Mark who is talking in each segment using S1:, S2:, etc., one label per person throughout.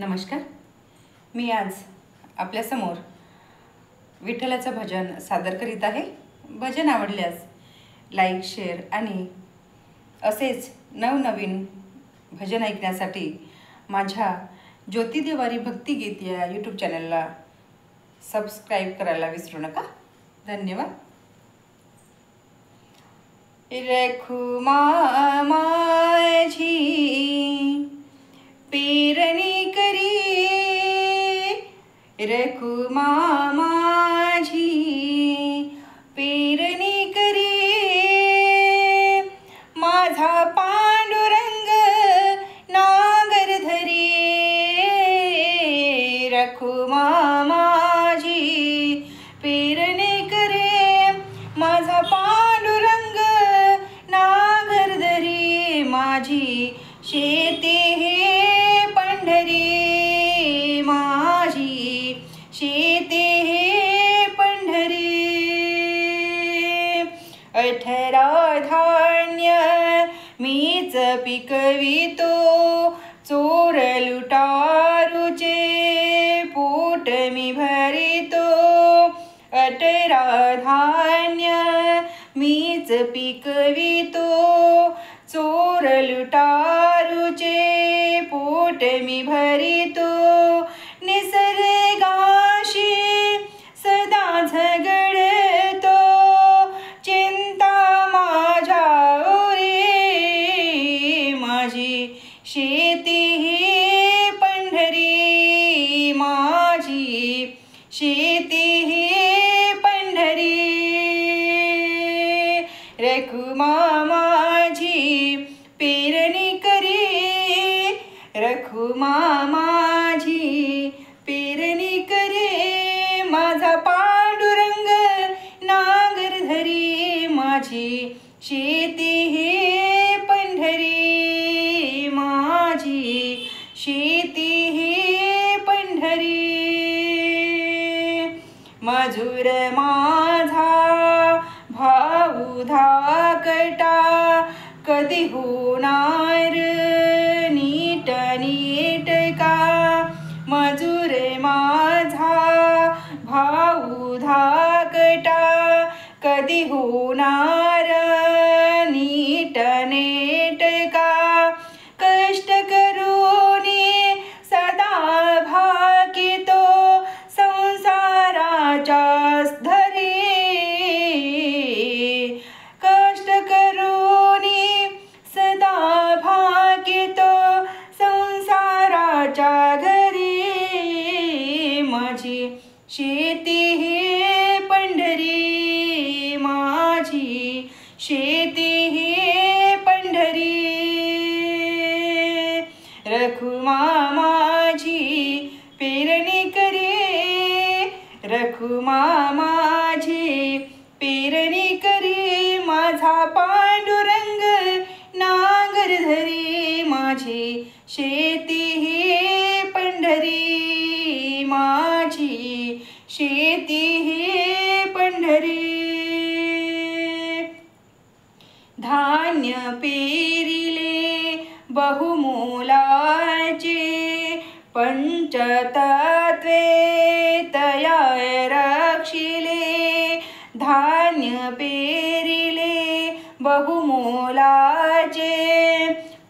S1: नमस्कार. मी आज आपल्यासमोर विठ्ठलाचं भजन सादर करीत आहे. भजन आवडल्यास लाईक, शेअर आणि असेच नवनवीन भजन ऐकण्यासाठी माझ्या ज्योती देवारी भक्तिगीत या यूट्यूब चॅनलला सबस्क्राईब करायला विसरू नका. धन्यवाद. रखुमा माझी पेरणी करी, रखुमा माझी पेरणी करी, माझा पांडुरंग नागर धरी, रखुमा माझी पेरणी करे, माझा पांडुरंग नागर धरी, माझी शेती हे पंढरी, माझी शेती हे पंढरी. 18 धान्य मीच पिकवितो, चोर लुटारूचे पोट मी भरितो. 18 धान्य मीच पिकवितो, चोर लुटारूचे पोट मी भरितो. निसर्गाशी सदा झगडतो, चिंता माझ्यावरी, माझी शेती ही पंढरी, माझी शेती ही पंढरी. रखुमा माझी पेरणी करी, रखुमा माझी पेरणी करे, माझा पांडुरंग नागर धरी, माझी शेती ही पंढरी, माझी शेती ही पंढरी. मजूर माझा भाऊ धाकटा, कधी होणार नीट नीटका. मजूर माझा भाऊ धाकटा, कधी होणार नीट नेटका. कष्ट करूनी सदा भाकितो, संसाराच्या धरी, कष्ट करूनी सदा भाकितो, संसाराच्या घरी, माझी शेती ही पंढरी, माझी शेती ही पंढरी. रखुमा माझी पेरणी करी, रखुमा माझी पेरणी करी, माझा पांडुरंग नागर धरी, माझी शेती ही पंढरी, माझी शेती ही पंढरी. धान्य पेरिले बहुमोलाचे, पंचतत्वे तया रक्षिले. धान्य पेरिले बहुमोलाचे,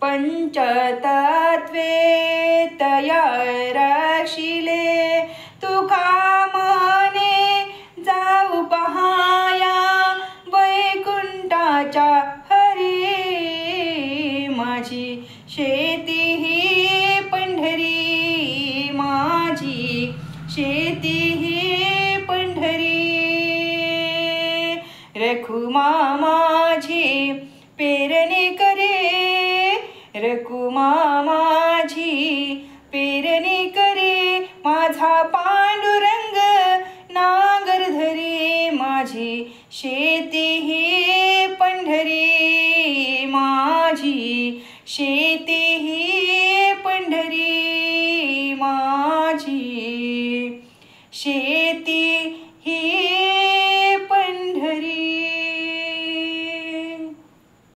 S1: पंचतत्वे तया रक्षिले. तुका मने जाऊ पहाया वैकुंठाच्या हरी, माझी शेती ही पंढरी, माझी शेती ही पंढरी. रखुमा माझी पेरणी करे, रखुमा माझी पेरणी करे, माझा पांडुरंग नागर धरी, माझी शेती ही पंढरी, माझी शेती ही